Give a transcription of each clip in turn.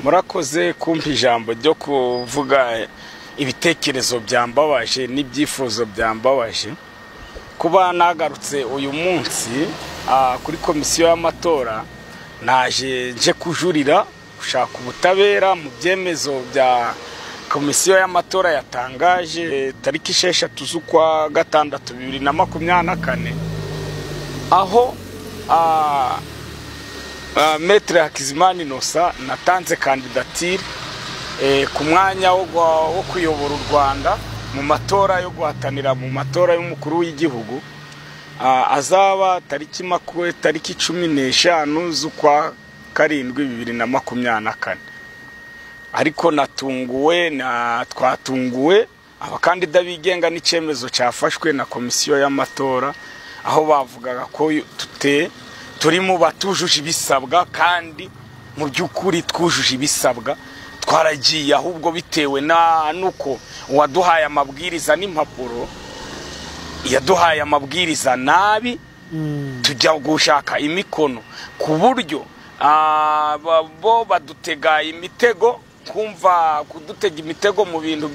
murakoze kumpa ijambo ryo kuvuga ibitekerezo byambabaje n'ibyifuzo byambabaje kuba nagarutse uyu munsi kuri komisiyo y'amatora. Naje nje kujurira gushaka ubutabera mu byemezo bya komisiyo y'amatora yatangaje tariki 6 z'ukwa gatandatu 2024 aho Maître Hakizimana Innocent natanze kandidatire ku mwanya wo kuyobora u Rwanda mu matora yo guhatanira mu matora y'umukuru w'igihugu azaba tariki 15 z'ukwa karindwi 2024. Ariko twatunguwe abakandida bigenga n'icyemezo cyafashwe na komisiyo y'amatora aho bavugaga ko turi mu batujuje ibisabwa, kandi mu by'ukuri twujuje ibisabwa. Twaragiye ahubwo bitewe nuko uwaduhaye amabwiriza n'impapuro yaduhaye amabwiriza nabi, tujya gushaka imikono ku buryo bo badutega imitego, kumva kudutega imitego mu bintu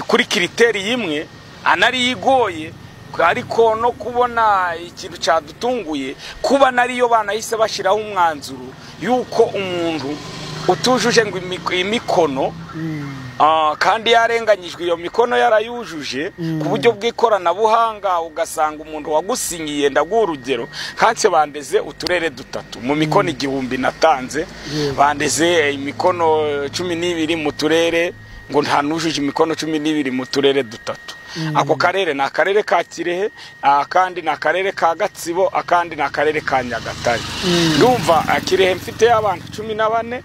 kuri kiriteri imwe anari yigoye. Ariko no kubona ikintu cyadutunguye kuba nariyo banahise bashiraho umwanzuro yuko umuntu utujuje ngo imikono kandi yarenganyijwe iyo mikono yarayujuje ku buryo bw'ikoranabuhanga, ugasanga umuntu wagusinyiye ndaguha urugero kanse bandeze uturere dutatu mu mikono 1000 natanze, bandeze imikono 12 mu turere ngo nta nujuje imikono 12 mu turere dutatu. Ako karere na karere ka Kirehe, akandi na karere ka Gatsibo, akandi na karere ka Nyagatare. Ndumva Kirehe mfite abantu 14,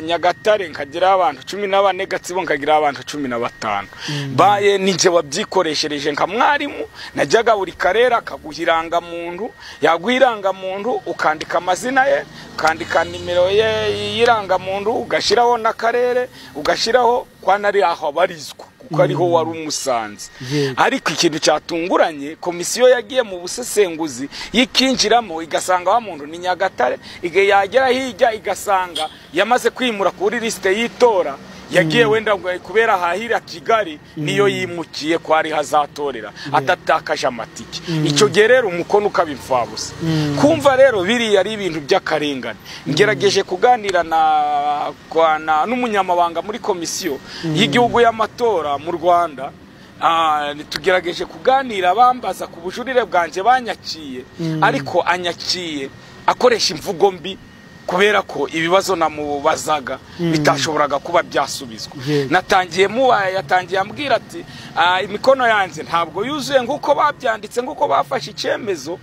Nyagatare nkagira abantu 14, Gatsibo nkagira abantu 15. Baye ninje wabyikoreshereje nka mwarimu, najyaga buri karere akaguhiranga muntu, yaguhiranga muntu ukandika amazina ye, ukandika nimero ye yiranga muntu, ugashiraho na karere, ugashiraho kwa nari aho barizwa kuko ariho wari umusanze. Ariko ikintu cyatunguranye, komisiyo yagiye mu busesenguzi yikinjiramo igasanga wa muntu ni Nyagatare, yagera hirya igasanga yamaze kwimura kuri liste yitora, yagiye wenda kubera hahira Kigali niyo yimukiye ko ari hazatorera atatakaje amatike. Icyo gerero umukono ukabimfabusa. Kumva rero biri ari ibintu by'akarengane. Ngerageje kuganira n'umunyamabanga muri komisiyo y'igihugu y'amatora mu Rwanda, tugerageje kuganira bambaza ku bujurire bwanje banyakiye, ariko anyakiye akoresha imvugo mbi kubera ko ibibazo namubazaga bitashoboraga kuba byasubizwa. Yatangiye ambwira ati imikono yanjye ntabwo yuzuye nguko babyanditse, nguko bafashe icyemezo,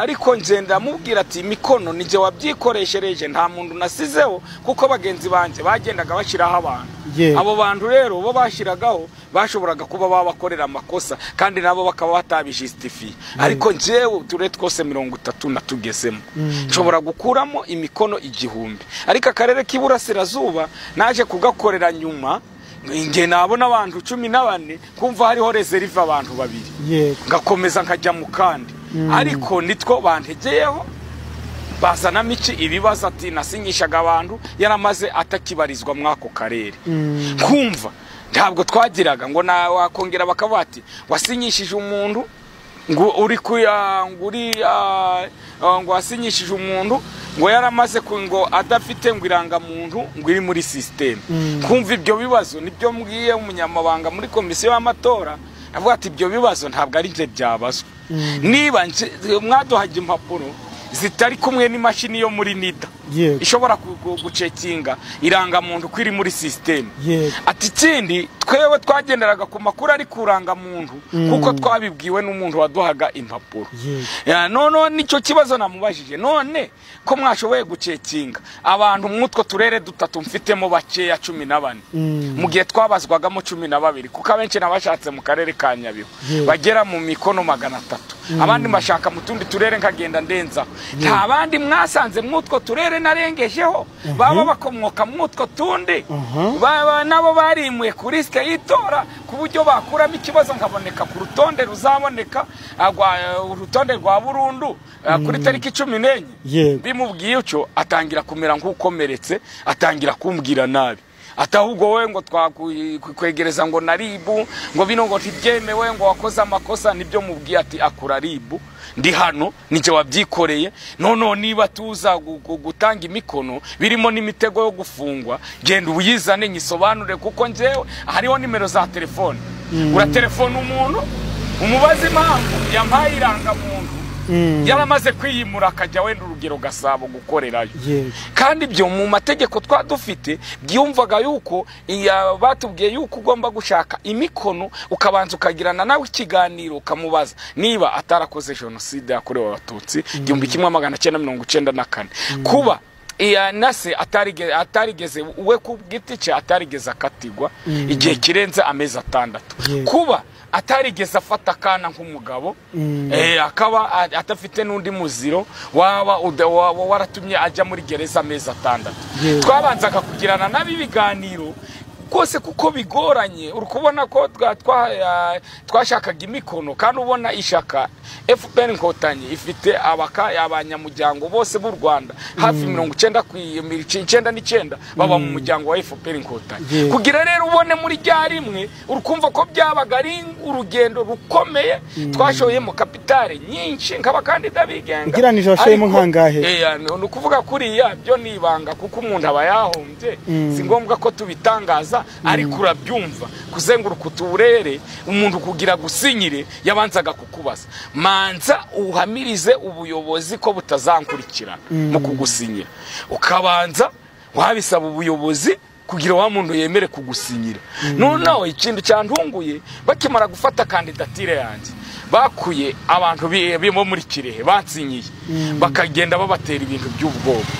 ariko ngenda mubwira ati imikono nije wabyikoreshereje, nta muntu nasizeho kuko bagenzi banje bagendaga bashiraho abantu. Abo bantu rero bo bashiragaho bashoboraga kuba babakorera amakosa kandi nabo bakaba batabijustifie. Ariko njewe ture twose 30 natugezemo nshobora gukuramo imikono 1000. Ariko akarere k'Iburasirazuba naje kugakorera nyuma, nge nabona abantu 14, kumva hariho reserve abantu 2, ngakomeza nkajya mu kandi. Ariko nitwo bantegeyeho bazana mici ibibazo ati nasinyishaga abantu yaramaze atakibarizwa mwako karere. Kumva ntabwo twagiraga ngo wakongera bakavuga ati wasinyishije umuntu ngo uri ngo wasinyishije umuntu ngo yaramaze ngo adafite ngo iranga muntu ngo iri muri system. Kumva ibyo bibazo nibyo mbwiye umunyamabanga muri komisiyo y'amatora, avuga ati ibyo bibazo ntabwo ari nje byabazwa. Niba mwaduhaje impapuro zitari kumwe n'imashini yo muri NIDA ishobora gucekinga iranga muntu kwiri muri system, ati kindi twewe twagenderaga ku makuru ari kuranga muntu kuko twabibwiwe n'umuntu waduhaga impapuro. None nicyo kibazo namubajije, none ko mwashoboye gucekinga abantu mwutwo turere dutatu mfitemo bakeya 14, mu gihe twabazwagamo 12 kuko abenshi nabashatse mu karere ka Nyabihu bagera mu mikono 300. abandi mbashaka mu tundi turere nkagenda ndenza nta bandi mwasanze mwutwo turere narengejeho baba bakomoka mwutwo tundi baba nabo barimwe kuri liste yitora ku buryo bakuramo ikibazo nkaboneka ku rutonde ruzaboneka urutonde rwa burundu kuri tariki 14 bimubwiye uco atangira kumera nk'ukomeretse atangira kumbwira nabi atahubwo we ngo twakwegereza ngo naribu ngo bino ngo tibyemewe ngo wakoze amakosa nibyo mubwiye ati akura ribu ndi hano nije wabyikoreye nono niba tuza gutanga imikono birimo n'imitego yo gufungwa genda uyizane nyisobanure kuko njewe hariho nimero za telefone ura telefone umuntu umubaze impamvu yampaye iranga muntu yaramaze kwiyimura akajya wenda urugero Gasabo gukorerayo kandi byo mu mategeko twadufite byumvaga yuko batubwiye yuko ugomba gushaka imikono ukabanza ukagirana nawe ikiganiro ukamubaza niba atarakoze genocide yakorewe abatutsi 1994 kuba nase atarigeze we ku giti cye atarigeze akatigwa igihe kirenze amezi 6 kuba atarigeze afata kana nk'umugabo akaba atafite n'undi muziro waratumye ajya muri gereza amezi 6 twabanzaga kugirana nabi biganiro kose kuko bigoranye urukubona ko twashakaga imikono kandi ubona ishaka FPR Inkotanyi ifite abanyamuryango bose b'u Rwanda hafi 99 baba mu muryango wa FPR Inkotanyi kugira rero ubone muri ryarimwe urukumva ko byabaga ari urugendo rukomeye twashoye mu kapitale nyinshi nk'abakandida bigenga ugiranije washoyemo nkangahe no kuvuga kuri ya byo nibanga kuko umuntu aba yahombye si ngombwa ko tubitangaza ariko urabyumva kuzenguruka uturere umuntu kugira gusinyire yabanzaga kukubaza manza uhamirize ubuyobozi ko butazankurikirana mu kugusinyira ukabanza wabisaba ubuyobozi kugira wa muntu yemere kugusinyira noneho ikintu cyantunguye bakimara gufata kandidatire yanjye bakuye abantu bimo muri Kirehe batsinyiye bakagenda babatera ibintu by'ubwoba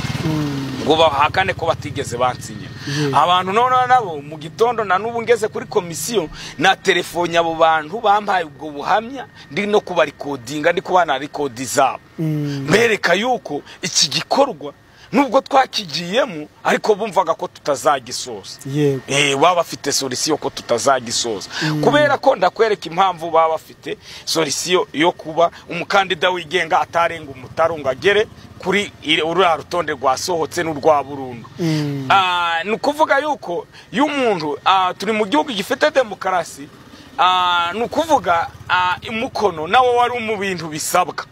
ngo bahakane ko batigeze bansinyira abantu nabo mu gitondo na nubu ngeze kuri komisiyo na telefone abo bantu bampaye ubwo buhamya ndi no kubarikodinga ndi kubana rekodi zabo mbereka yuko iki gikorwa nubwo twakigiyemo ariko bumvaga ko tutazagisoza baba bafite solution ko tutazagisoza kubera ko ndakwereka impamvu baba bafite solution yo kuba umukandida wigenga atarenga umutarunga gere kuri urura rutonde rwasohotse n'urwa burundu nukuvuga yuko y'umuntu turi mu gihugu gifite demokarasi nukuvuga imukono nawo wari mu bintu bisabwa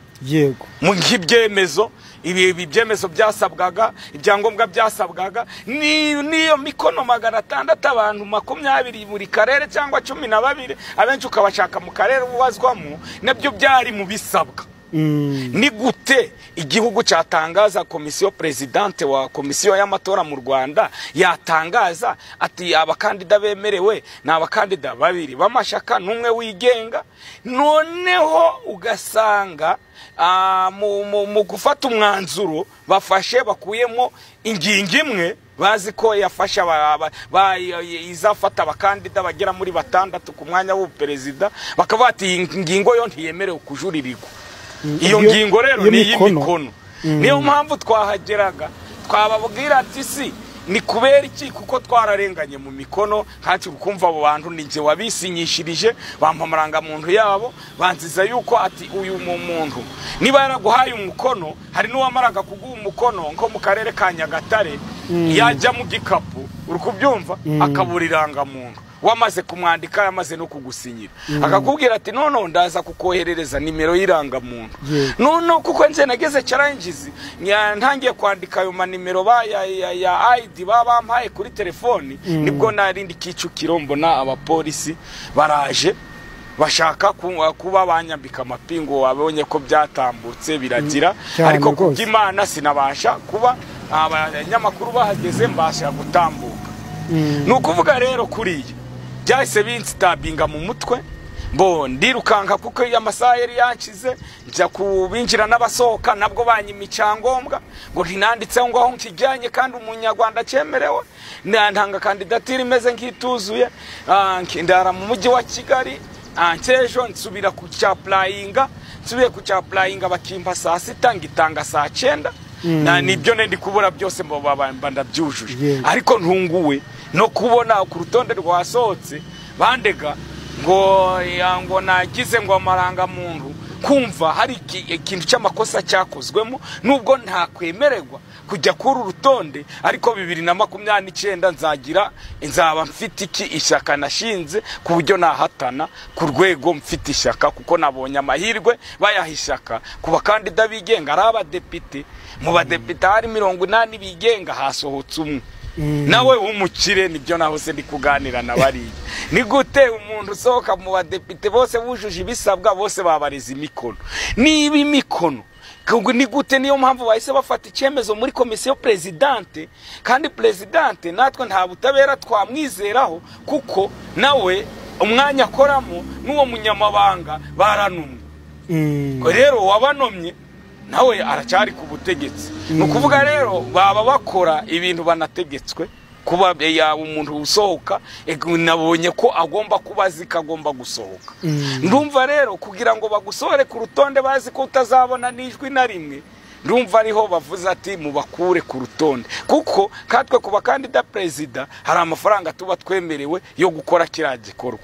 mu nk'ibyemezo ibi byemezo byasabwaga ibyangombwa byasabwaga niyo mikono 600 abantu 20 muri karere cyangwa 12 abenshi ukabashaka mu karere ubazwamo nabyo byari mu bisabwa ni gute igihugu cyatangaza komisiyo presidente wa komisiyo y'amatora mu Rwanda yatangaza ati abakandida bemerewe na abakandida 2 bamashaka numwe wigenga noneho ugasanga mu gufata umwanzuro bafashe bakuyemo ingingo imwe bazi ko yafasha izafata abakandida bagera muri 6 ku mwanya w'uperezida bakaba ati ingingo yo ntiyemerewe kujuririrwa iyo ngingo rero ni y'imikono niyo mpamvu twahageraga twababwira ati si ni kubera iki kuko twararenganye mu mikono kandi ukumva abo bantu ninje wabisinyishirije bampamaranga muntu yabo banziza yuko ati uyu muntu niba yaraguhaye umukono hari n'uwamaraga kuguha umukono nko mu karere ka Nyagatare yajya mu gikapu urukubyumva akaburiranga muntu wamaze kumwandika yamaze no kugusinyira akakubwira ati nono ndaza kukoherereza nimero y'iranga muntu nono kuko nje nageze challenges ntangiye kwandika ayo manimero ya ID bampaye kuri telefoni nibwo narindi Kicukiro mbona abapolisi baraje bashaka kuba banyambika amapingo wabonye ko byatambutse biragira ariko kubyimana sinabasha kuba abanyamakuru bahageze mbasha gutambuka nukuvuga rero kuriya byahise binstabinga mu mutwe bo ndirukanka kuko amasaha yari yankize njya kubinjira n'abasohoka nabwo banyimicyangombwa ngo ntinanditse ngo aho nkijyanye kandi umunyarwanda cyemerewe ntanga kandidatire imeze nk'ituzuye ndara mu mujyi wa Kigali ncejo nsubira ku cyaplayinga nsubiye ku cya playinga bakimpa saa sita ngitanga saa 9 na nibyo ndi kubura byose mbo ndabyujuje ariko ntunguwe no kubona ku rutonde rwasohotse bandega ngo nagize ngo amaranga muntu kumva hari ikintu cy'amakosa cyakozwemo nubwo nta kwemererwa kujya kuri urutonde ariko 2029 nzaba mfite iki ishyaka nashinze ku buryo nahatana ku rwego mfite ishyaka kuko nabonye amahirwe bayahishaka ku bakandida bigenga ari abadepite mu badepite hari 80 bigenga hasohotse umwe nawe umukire nibyo naho se ndi kuganira na bari ni gute umuntu usohoka mu badepite bose bujuje ibisabwa bose babareza imikono niba imikono ni gute niyo mpamvu bahise bafata icyemezo muri komisiyo presidente kandi presidente natwe nta butabera twamwizeraho kuko nawe umwanya akoramo n'uwo munyamabanga baranumwe rero wabanomye nawe aracyari ku butegetsi nukuvuga rero baba bakora ibintu banategetswe kuba umuntu usohoka nabonye ko agomba kubazika agomba gusohoka ndumva rero kugira ngo bagusohore ku rutonde bazi ko utazabona nijwi na rimwe ndumva ariho bavuze ati mubakure ku rutonde kuko katwe kuba kandida president hari amafaranga tuba twemerewe yo gukora kiriya gikorwa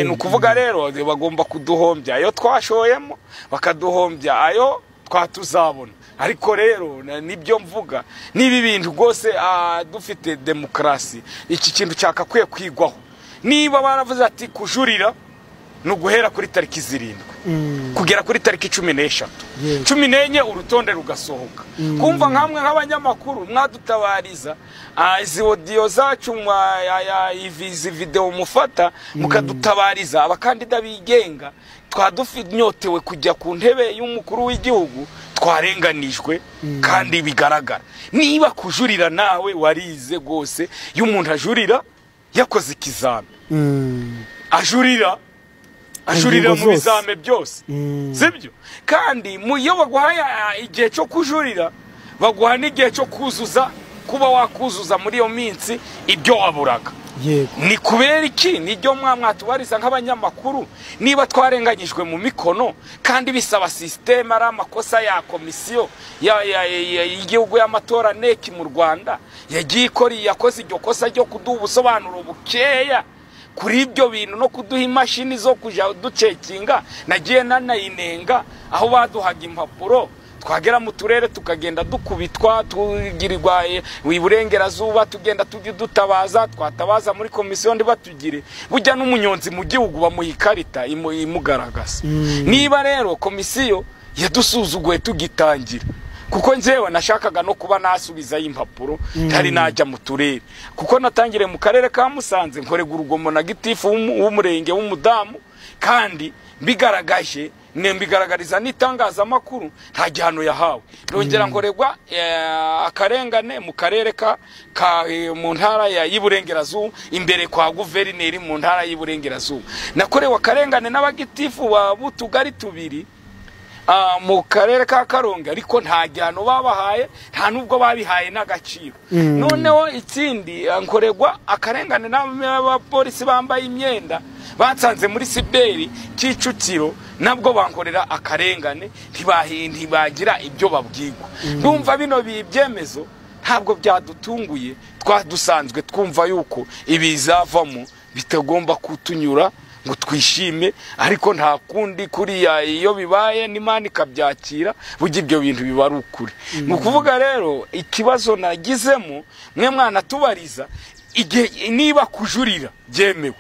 nukuvuga rero bagomba kuduhombya ayo twashoyemo bakaduhombya ayo twatuzabona ariko rero nibyo mvuga nibi bintu gose dufite demokrasi iki kintu cyakakwiye kwigwaho niba baravuze ati kujurira no guhera kuri tariki 7 kugera kuri tariki 14 14 urutonde rugasohoka kumva nkamwe nk'abanyamakuru mwadutabariza izi audio zacu izi video mufata mukadutabariza abakandida bigenga twadufite kujya ku ntebe y'umukuru w'igihugu twarenganijwe kandi bigaragara niba kujurira nawe warize gose y'umuntu ajurira yakoze ikizame ajurira mu bizame byose sibyo kandi muyo baguhaye igihe cyo kujurira baguha n'igihe cyo kuzuza kuba wakuzuza muri iyo minsi ibyo waburaga ni kubera iki nijyo mwatubariza nk'abanyamakuru niba twarenganyijwe mu mikono kandi bisaba system ari amakosa ya komisiyo y'igihugu y'amatora neki mu Rwanda yagiye yakoze iryo kosa ryo kuduha ubusobanuro bukeya kuri ibyo bintu no kuduha imashini zo kuja ducekinga nagiye nanayinenga aho baduhaga impapuro twagera mu turere tukagenda dukubitwa tugirirwa wiburengerazuba tugenda dutabaza twatabaza muri komisiyo ndi batugire bujya n'umunyonzi mu gihugu bamuhikarita imugaragaza niba rero komisiyo yadusuzuguye tugitangira kuko njewe nashakaga no kuba nasubiza impapuro ntari najya mu turere kuko natangire mu karere ka Musanze nkorega urugomo na gitifu w'umurenge w'umudamu kandi bigaragaje nembigaragariza n'itangazamakuru nta gihano yahawe rongera nkoregwa akarengane mu karere ka mu ntara y'Iburengerazuba imbere kwa guverineri mu ntara y'Iburengerazuba nakorewe akarengane n'abagitifu wa butugari tubiri mu karere ka Karongi ariko nta gihano babahaye nta nubwo babihaye n'agaciro noneho ikindi nkoregwa akarengane n'abapolisi bambaye imyenda batsanze muri Siberi Kicukiro nabwo bankorera akarengane ntibagira ibyo babwirwa ndumva bino bibyemezo ntabwo byadutunguye twadusanzwe twumva yuko ibizavamo bitagomba kutunyura ngo twishime ariko nta kundi kuriya iyo bibaye n'Imana ikabyakira burya ibyo bintu biba ari ukuri nukuvuga rero ikibazo nagizemo mwe mwana tubariza igihe niba kujurira byemewe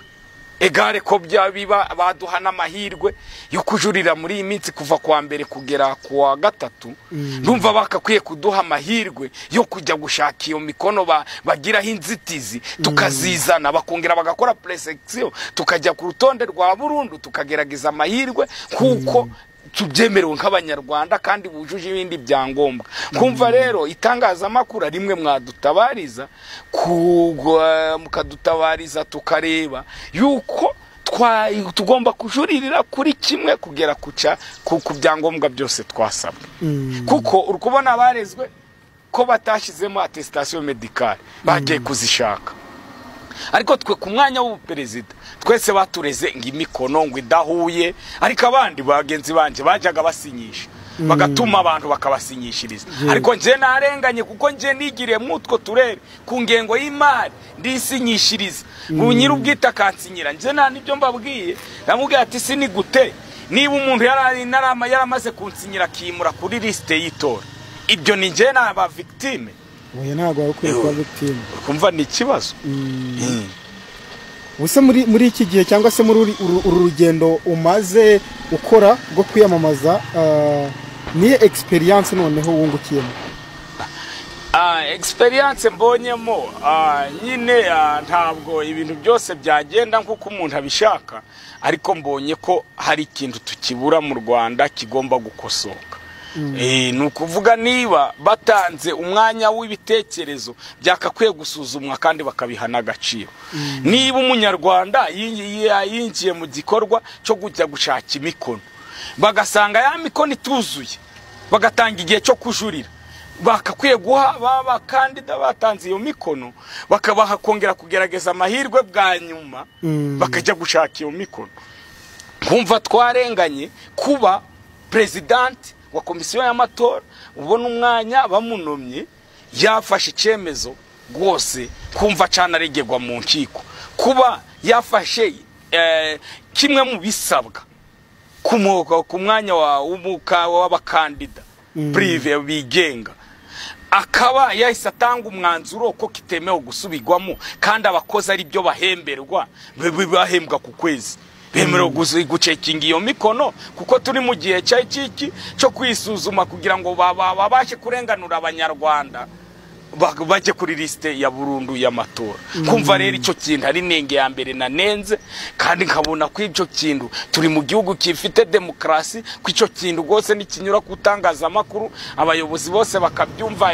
egare ko byabiba baduhana amahirwe yo kujurira muri iyi minsi kuva kwa mbere kugera kwa gatatu ndumva bakakwiye kuduha amahirwe yo kujya gushaka iyo mikono bagiraho inzitizi tukazizana bakongera bagakora presection tukajya ku rutonde rwa burundu tukagerageza amahirwe kuko tubyemerewe nk'abanyarwanda kandi bujuje ibindi byangombwa kumva rero itangazamakuru rimwe mwadutabariza mukadutabariza tukareba yuko tugomba kujuririra kuri kimwe kugera ku byangombwa byose twasabwe kuko urukubona abarezwe ko batashizemo attestation médicale bagiye kuzishaka ariko twe ku mwanya w'ubuperezida twese batureze ngo imikono ngo idahuye, ariko abandi bagenzi banje bajyaga basinyisha bagatuma abantu bakabasinyishiriza. Ariko nje narenganye kuko nje nigiriye mutwo turere ku ngengo y'imari ndisinyishiriza ngo nyir'ubwita kansinyira. Nje nta nibyo mbabwiye, namubwiye ati sini gute niba umuntu yaramaze kunsinyira kimura kuri liste y'itora, ibyo ni nje n'aba victime. Oya ntago wakwiye kuba victime. Kumva ni ikibazo. Buse muri iki gihe cyangwa se muri uru rugendo umaze ukora rwo kwiyamamaza, ni experience noneho wungukiyemo? Experience mbonyemo nyine ntabwo ibintu byose byagenda nkuko umuntu abishaka, ariko mbonye ko hari ikintu tukibura mu Rwanda kigomba gukosoka. Nukuvuga niba batanze umwanya w'ibitekerezo byakakwiye gusuzumwa kandi bakabihana agaciro. Niba umunyarwanda yinjiye mu gikorwa cyo kujya gushaka imikono, bagasanga ya mikono ituzuye, bagatanga igihe cyo kujurira, bakakwiye guha abakandida batanze iyo mikono bakabaha kongera kugerageza amahirwe bwa nyuma bakajya gushaka iyo mikono. Kumva twarenganye kuba president wa komisiyo y'amatora ubona umwanya bamunomye yafashe icyemezo rwose kumva canaregegwa mu nkiko, kuba yafashe kimwe mu bisabwa ku mwanya w'abakandida prive bigenga, akaba yahise atanga umwanzuro ko kitemewe gusubigwamo kandi abakozi ari byo bahemberwa, bahembwa ku kwezi, bemerewe gucekinga iyo mikono kuko turi mu gihe cy'iki cyo kwisuzuma kugira ngo babashe kurenganura abanyarwanda bajye kuri liste ya burundu y'amatora. Kumva rero icyo kintu ari nenge ya mbere nanenze, kandi nkabona ko icyo kintu turi mu gihugu kifite demokrasi, ko icyo kintu rwose nikinyura kutangaza amakuru abayobozi bose bakabyumva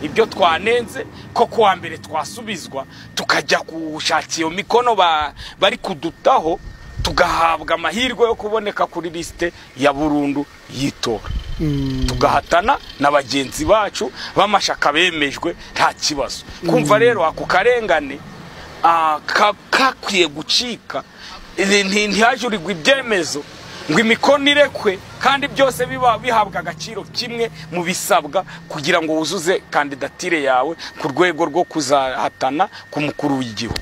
ibyo twanenze, ko kuwa mbere twasubizwa tukajya gushaka iyo mikono bari kudutaho, tugahabwa amahirwe yo kuboneka kuri liste ya burundu yitora, tugahatana na bagenzi bacu bamashaka bemejwe nta kibazo. Kumva rero ako karengane kakwiye gucika, ntihajurirwe ibyemezo ngo imikono irekwe kandi byose bihabwa agaciro kimwe mu bisabwa kugira ngo wuzuze kandidatire yawe ku rwego rwo kuzahatana ku mukuru w'igihugu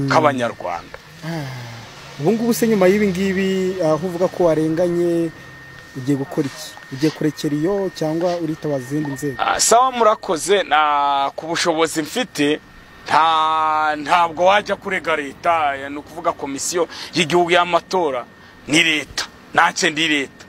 k'abanyarwanda. Ubungubu se nyuma y'ibi ngibi uvuga ko warenganye, ugiye gukora iki? Ugiye kurekera iyo cyangwa uritabaza izindi nzego? Sawa, murakoze. Ku bushobozi mfite ntabwo wajya kurega leta, ni ukuvuga komisiyo y'igihugu y'amatora ni leta, ntacyo ndi leta.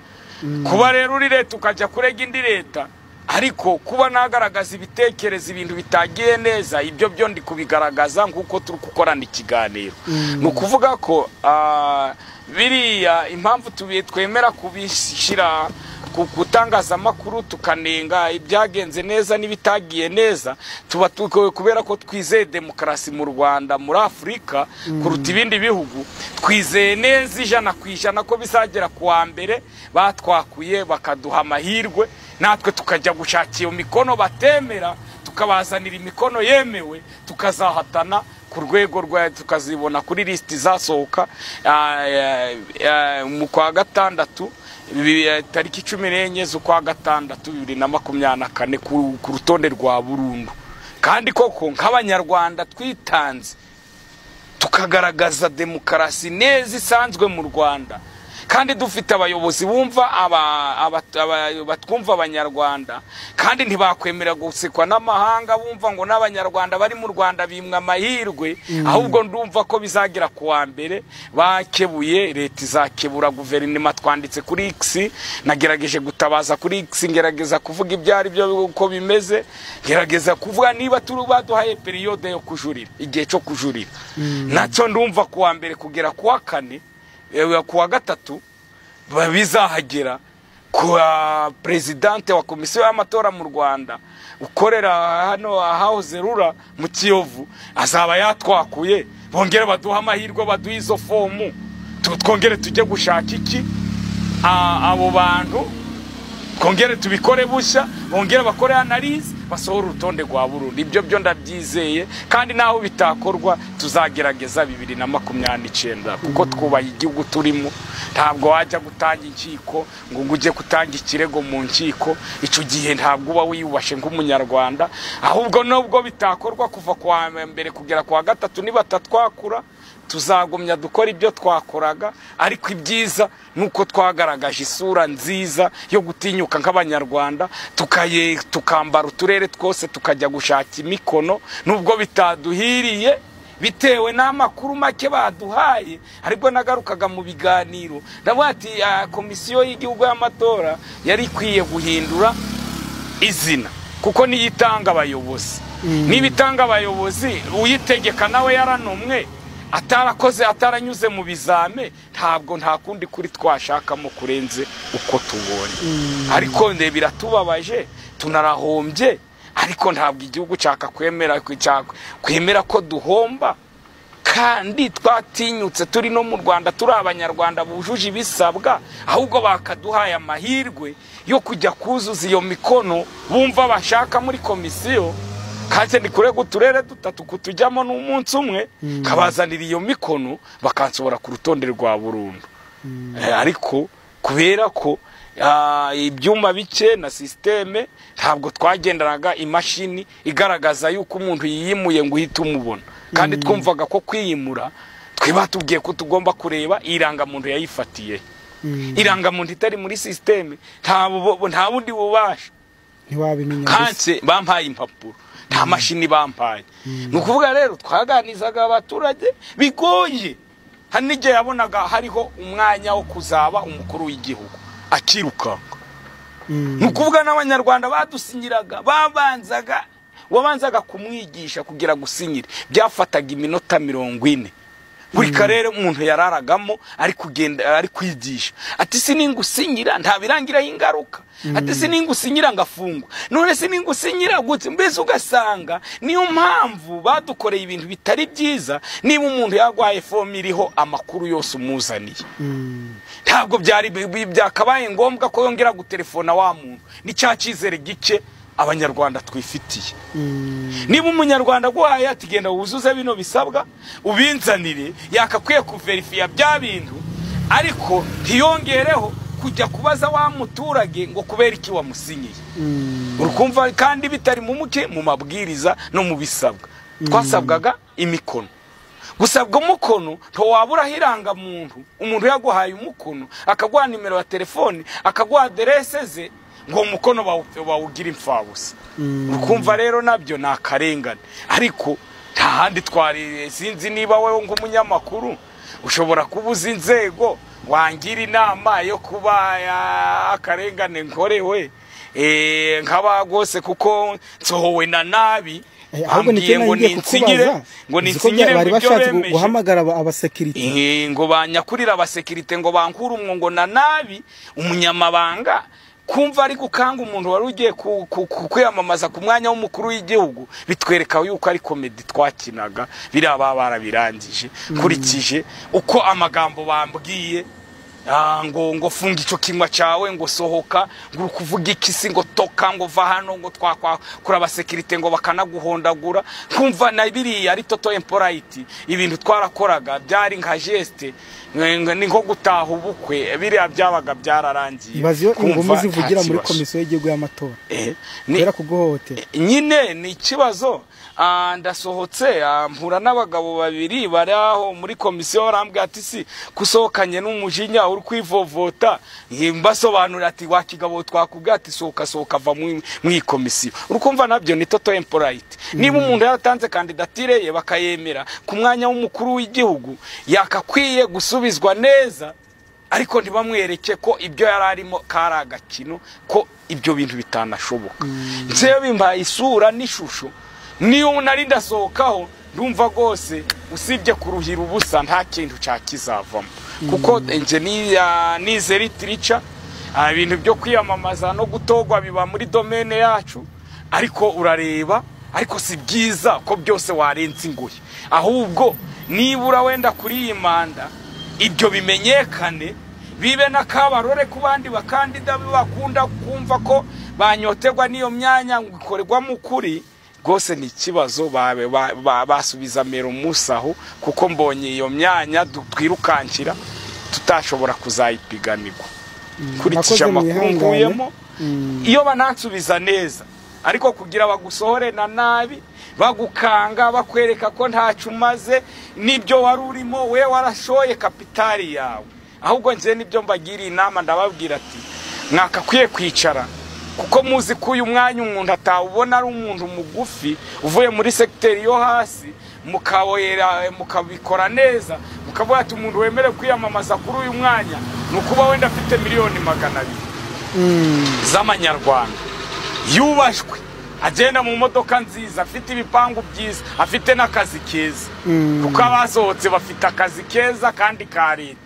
Kuba rero uri leta ukajya kurega indi leta, ariko kuba nagaragaza ibitekerezo ibintu bitagiye neza, ibyo byo ndi kubigaragaza nkuko turi gukorana ikiganiro. Ni ukuvuga ko biriya impamvu twemera kubishyira gutangaza amakuru tukanenga ibyagenze neza n'ibitagiye neza, tuba kubera ko twizeye demokrasi mu Rwanda, muri Afrika kuruta ibindi bihugu. Twizeye neza 100% ko bizagera kuwa mbere batwakuye bakaduha amahirwe, natwe tukajya gushaka iyo mikono batemera, tukabazanira imikono yemewe, tukazahatana ku rwego rwa tukazibona kuri liste zasohoka mu kwa gatandatu tariki 14 z'ukwa gatandatu 2024 ku rutonde rwa burundu. Kandi koko nk'abanyarwanda twitanze tukagaragaza demokrasi neza isanzwe mu Rwanda, kandi dufite abayobozi bumva batwumva abanyarwanda, kandi ntibakwemera gusekwa n'amahanga bumva ngo n'abanyarwanda bari mu Rwanda bimwe amahirwe. Ahubwo ndumva ko bizagera kuwa mbere bakebuye, leta izakebura guverinoma. Twanditse kuri X, nagerageje gutabaza kuri X, ngerageza kuvuga ibyari byo uko bimeze, ngerageza kuvuga niba turi baduhaye periode yo kujurira, igihe cyo kujurira nacyo ndumva kuwa mbere kugera kuwa kane kuwa gatatu bizahagera kwa presidente wa komisiyo y'amatora mu Rwanda ukorera hano House Rura mu Kiyovu, azaba yatwakuye, bongere baduha amahirwe, baduha izo fomu, twongere tujye gushaka iki abo bantu, twongere tubikore bushya, bongere bakore analyse, basohora urutonde rwa burundu. Ibyo byo ndabyizeye, kandi naho bitakorwa tuzagerageza 2029 kuko twubaye igihugu turimo. Ntabwo wajya gutanga inkiko ngo ujye gutanga ikirego mu nkiko, icyo gihe ntabwo uba wiyubashe nk'umunyarwanda. Ahubwo nubwo bitakorwa kuva kwa mbere kugera kwa gatatu niba tatwakura, tuzagumya dukora ibyo twakoraga, ariko ibyiza nuko twagaragaje isura nziza yo gutinyuka nk'abanyarwanda, tukambara uturere twose tukajya gushaka imikono nubwo bitaduhiriye bitewe n'amakuru make baduhaye. Ariko nagarukaga mu biganiro ndavuga ati komisiyo y'igihugu y'amatora yari ikwiye guhindura izina, kuko niyitanga abayobozi, nibitanga abayobozi uyitegeka nawe yaranumwe atarakoze, ataranyuze mu bizame, ntabwo nta kundi kuri twashakamo kurenze uko tubonye. Ariko nde biratubabaje, tunarahombye, ariko ntabwo igihugu cyaka kwemera ko duhomba. Kandi twatinyutse turi no mu Rwanda, turi abanyarwanda bujuje ibisabwa, ahubwo bakaduhaye amahirwe yo kujya kuzuza iyo mikono bumva bashaka muri komisiyo. Kandi ndi kurega uturere dutatu kutujyamo n'umunsi umwe, kabazanira iyo mikono bakansobora ku rutonde rwa burundu. Ariko kubera ko ibyuma bike na systeme, ntabwo twagenderaga imashini igaragaza yuko umuntu yiyimuye ngo uhite umubona. Kandi twumvaga ko kwiyimura twibatubwiye ko tugomba kureba irangamuntu yayifatiye. Irangamuntu itari muri systeme nta bundi bubasha ntiwabimenya. Kanse bampaye impapuro, nta mashini bampaye. Nukuvuga rero twaganizaga abaturage bigoye. Hanije yabonaga hariho umwanya wo kuzaba umukuru w'igihugu akirukanga. Nukuvuga n'abanyarwanda badusinyiraga, wabanzaga kumwigisha kugira gusinyira, byafataga iminota 40. Buri karere umuntu yararagamo ari kugenda ari kwigisha ati siningusinyira nta birangiraho ingaruka, ati siningusinyira ngafungwa, none siningusinyira gutse. Mbese ugasanga niyo mpamvu badukoreye ibintu bitari byiza. Niba umuntu yagwaye fomu iriho amakuru yose umuzaniye, ntabwo byakabaye ngombwa ko yongera gutelefona wa muntu. Ni cya cyizere gike abanyarwanda twifitiye. Niba umunyarwanda guhaye ati genda wuzuze bino bisabwa ubinzanire, yakakwiye kuverifya bya bintu, ariko ntiyongereho kujya kubaza wa muturage ngo kubera iki wamusinyiye. Urukumva kandi bitari mu muke mu mabwiriza no mu bisabwa. Twasabwaga imikono. Gusabwa umukono to wabura hiranga umuntu yaguhaye umukono, akaguha nimero ya telefone, akaguha adresse ze, ngo umukono bawugira imfabusa. Urukumva rero nabyo nakarengane. Ariko nta handi twari, sinzi niba wewe nk'umunyamakuru ushobora kubuza inzego wangira inama yo kuba akarengane nkorewe nkaba gose kuko nsohowe na nabi. Ahubwo ngo ninsinyire bari bashatse guhamagara abasekirite ngo banyakurira abasekirite ngo bankura umwongo na nabi umunyamabanga. Kumva ari gukanga umuntu wari ugiye kwiyamamaza ku mwanya w'umukuru w'igihugu, bitwereka yuko ari komedi twakinaga. Biraba barabirangije kurikije uko amagambo bambwiye, ngo funga icyo kinywa cyawe, ngo sohoka, ngo kuvuga ikisi, ngo toka, ngo va hano, ngo twakura abasekirite ngo bakanaguhondagura. Kumva na biriya ari toto impolite. Ibintu twarakoraga byari nka geste, ni nko gutaha ubukwe. Biriya byabaga byararangiye. Ibaziyo ingoma zivugira muri komisiyo y'igihugu y'amatora kubera kuguhohotera. Nyine ni ikibazo. Ndasohotse mpura n'abagabo babiri bari aho muri komisiyo, barambwira ati si kusohokanye n'umujinya uri kwivovota. Mbasobanura ati wa kigabo twakubwira ati sohoka va mu komisiyo. Urukumva nabyo ni toto impolite. Niba umuntu yaratanze kandidatire ye bakayemera ku mwanya w'umukuru w'igihugu, yakakwiye gusubizwa neza, ariko ntibamwereke ko ibyo yararimo kari agakino, ko ibyo bintu bitanashoboka. Nseyo bimbaye isura n'ishusho. Niyo nari ndasohokaho ndumva gose usibye kuruhira ubusa nta kintu cyakizavamo. Kuko nje nize literature, ibintu byo kwiyamamaza no gutogwa biba muri domaine yacu. Ariko urareba, ariko si byiza ko byose warenze ingoyi. Ahubwo nibura wenda kuri iyi manda ibyo bimenyekane, bibe nakabarore ku bandi bakandida bakunda kumva ko banyoterwa n'iyo myanya ngo ikorerwamo ukuri rwose ni ikibazo basubiza mero musaho kuko mbonye iyo myanya twirukankira tutashobora kuzayipiganirwa kurikije amakuru nkuyemo iyo banansubiza neza ariko kugira bagusohore na nabi bagukanga bakwereka ko ntacyo umaze n'ibyo wari urimo we warashoye kapitali yawe ahubwo nje nibyo mbagiriye inama ndababwira ati mwakakwiye kwicara kuko muzi ko uyu mwanya umuntu atawubona ari umuntu mugufi uvuye muri secteur yo hasi mukabikora neza mukavuga ati umuntu wemere kwiyamamaza kuri uyu mwanya nukuba wenda afite miliyoni 200 z'amanyarwanda yubashwe agenda mu modoka nziza afite ibipangu byiza afite n'akazi keza kuko abasohotse bafite akazi keza kandi ka leta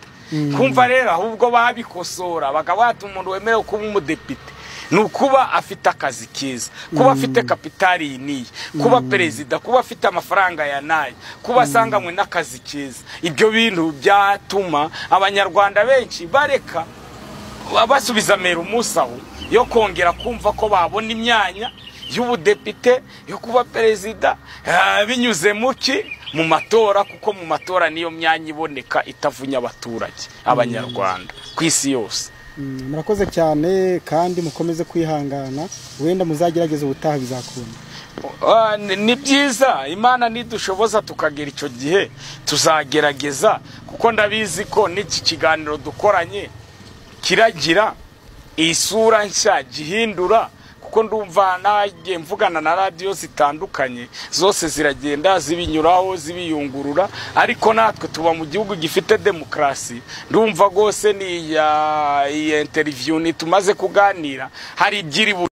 kumva rero ahubwo babikosora bakabata umuntu wemere kuba umudepite nukuba afite akazi keza kuba afite kapitali yiniye kuba perezida kuba afite amafaranga ya naye kuba sanganywe n'akazi keza ibyo bintu byatuma abanyarwanda benshi bareka basubiza mero musaho yo kongera kumva ko babona imyanya y'ubudepite yo kuba perezida binyuze mu matora kuko mu matora niyo myanya iboneka itavunya abaturage abanyarwanda ku isi yose. Murakoze cyane kandi mukomeze kwihangana wenda muzagerageza ubutaha bizakunda. Ni byiza Imana nidushoboza tukagera icyo gihe tuzagerageza kuko ndabizi ko n'iki kiganiro dukoranye kiragira isura nshya gihindura kuko ndumva nagiye mvugana na radio zitandukanye zose ziragenda zibinyuraho zibiyungurura ariko natwe tuba mu gihugu gifite demokrasi ndumva gose ni ya interview ni tumaze kuganira hari ibyiri